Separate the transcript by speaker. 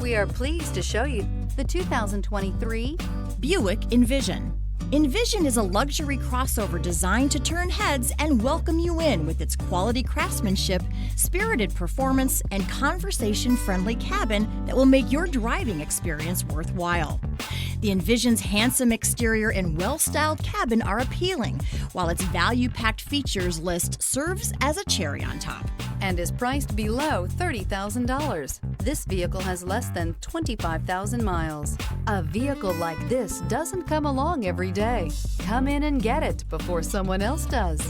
Speaker 1: We are pleased to show you the 2023
Speaker 2: Buick Envision. Envision is a luxury crossover designed to turn heads and welcome you in with its quality craftsmanship, spirited performance, and conversation-friendly cabin that will make your driving experience worthwhile. The Envision's handsome exterior and well-styled cabin are appealing, while its value-packed features list serves as a cherry on top.
Speaker 1: and is priced below $30,000. This vehicle has less than 25,000 miles. A vehicle like this doesn't come along every day. Come in and get it before someone else does.